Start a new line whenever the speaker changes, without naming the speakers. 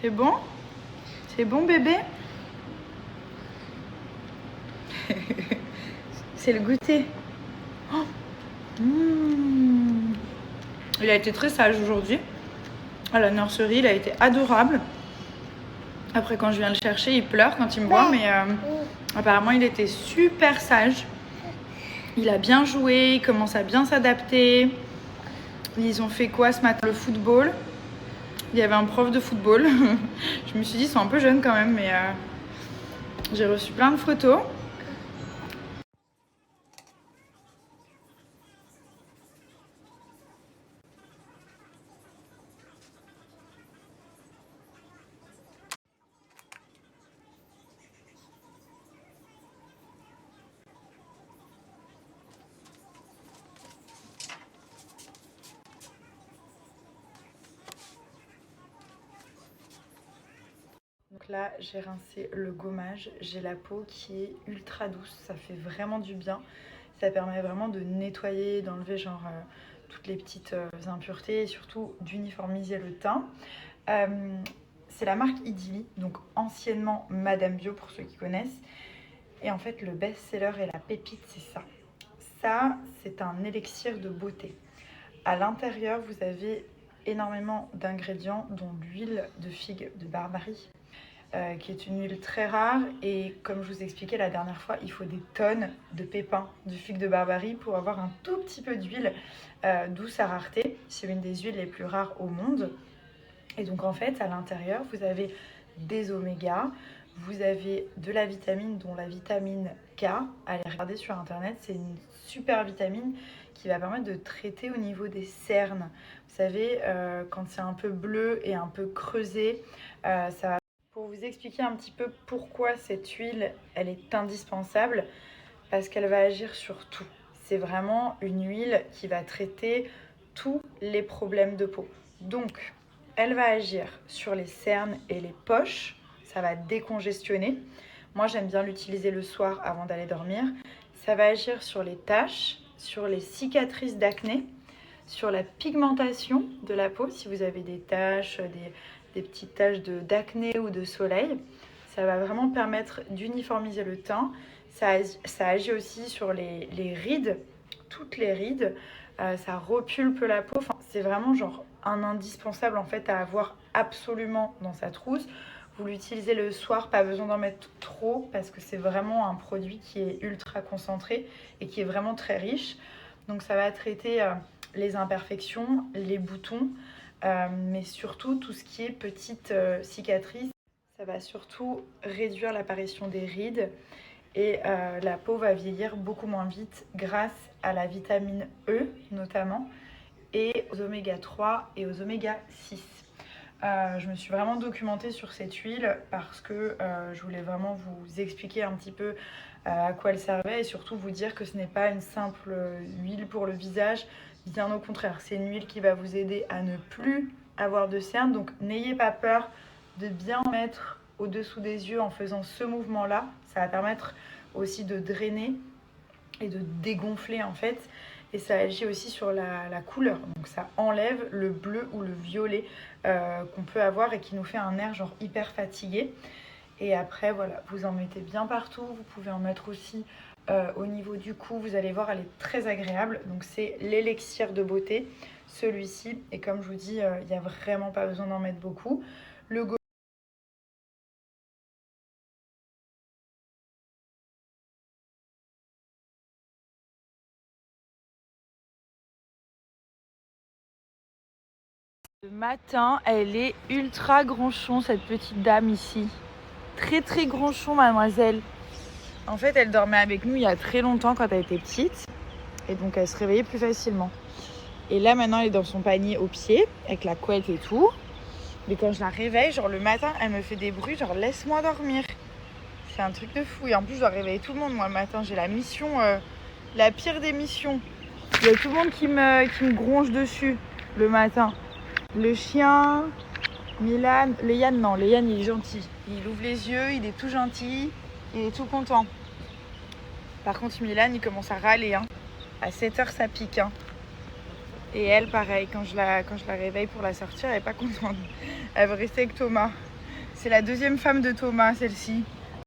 C'est bon? C'est bon bébé? C'est le goûter. Oh. Il a été très sage aujourd'hui. À la nurserie, il a été adorable. Après, quand je viens le chercher, il pleure quand il me voit, mais apparemment, il était super sage. Il a bien joué, il commence à bien s'adapter. Ils ont fait quoi ce matin? Le football. Il y avait un prof de football. Je me suis dit, ils sont un peu jeunes quand même, mais j'ai reçu plein de photos. Donc là, j'ai rincé le gommage. J'ai la peau qui est ultra douce. Ça fait vraiment du bien. Ça permet vraiment de nettoyer, d'enlever genre toutes les petites impuretés et surtout d'uniformiser le teint. C'est la marque Idili, donc anciennement Madame Bio pour ceux qui connaissent. Et en fait, le best-seller et la pépite, c'est ça. Ça, c'est un élixir de beauté. À l'intérieur, vous avez énormément d'ingrédients, dont l'huile de figue de Barbarie, qui est une huile très rare. Et comme je vous expliquais la dernière fois, il faut des tonnes de pépins de figue de Barbarie pour avoir un tout petit peu d'huile, d'où sa rareté. C'est une des huiles les plus rares au monde. Et donc en fait, à l'intérieur, vous avez des omégas, vous avez de la vitamine, dont la vitamine K. Allez regarder sur internet, c'est une super vitamine qui va permettre de traiter au niveau des cernes. Vous savez, quand c'est un peu bleu et un peu creusé, ça va. Pour vous expliquer un petit peu pourquoi cette huile, elle est indispensable, parce qu'elle va agir sur tout. C'est vraiment une huile qui va traiter tous les problèmes de peau. Donc, elle va agir sur les cernes et les poches. Ça va décongestionner. Moi, j'aime bien l'utiliser le soir avant d'aller dormir. Ça va agir sur les taches, sur les cicatrices d'acné, sur la pigmentation de la peau. Si vous avez des taches, des petites taches d'acné ou de soleil, ça va vraiment permettre d'uniformiser le teint. Ça agit aussi sur les rides, toutes les rides. Ça repulpe la peau. Enfin, c'est vraiment genre un indispensable en fait à avoir absolument dans sa trousse. Vous l'utilisez le soir, pas besoin d'en mettre trop parce que c'est vraiment un produit qui est ultra concentré et qui est vraiment très riche. Donc ça va traiter les imperfections, les boutons, mais surtout tout ce qui est petites cicatrices. Ça va surtout réduire l'apparition des rides et la peau va vieillir beaucoup moins vite grâce à la vitamine E notamment et aux oméga 3 et aux oméga 6. Je me suis vraiment documentée sur cette huile parce que je voulais vraiment vous expliquer un petit peu à quoi elle servait et surtout vous dire que ce n'est pas une simple huile pour le visage, bien au contraire, c'est une huile qui va vous aider à ne plus avoir de cernes, donc n'ayez pas peur de bien mettre au-dessous des yeux en faisant ce mouvement-là. Ça va permettre aussi de drainer et de dégonfler en fait. Et ça agit aussi sur la couleur. Donc ça enlève le bleu ou le violet qu'on peut avoir et qui nous fait un air genre hyper fatigué. Et après, voilà, vous en mettez bien partout. Vous pouvez en mettre aussi au niveau du cou. Vous allez voir, elle est très agréable. Donc c'est l'élixir de beauté, celui-ci. Et comme je vous dis, il n'y a vraiment pas besoin d'en mettre beaucoup. Le Le matin, elle est ultra gronchon, cette petite dame ici. Très très gronchon, mademoiselle. En fait, elle dormait avec nous il y a très longtemps quand elle était petite. Et donc, elle se réveillait plus facilement. Et là, maintenant, elle est dans son panier au pied, avec la couette et tout. Mais quand je la réveille, genre le matin, elle me fait des bruits, genre laisse-moi dormir. C'est un truc de fou. Et en plus, je dois réveiller tout le monde, moi, le matin. J'ai la mission, la pire des missions. Il y a tout le monde qui me gronge dessus le matin. Le chien, Milan, Léane, non, Léane il est gentil. Il ouvre les yeux, il est tout gentil, il est tout content. Par contre, Milan, il commence à râler. Hein. À 7h, ça pique. Hein. Et elle, pareil, quand je la réveille pour la sortir, elle n'est pas contente. Elle veut rester avec Thomas. C'est la deuxième femme de Thomas, celle-ci.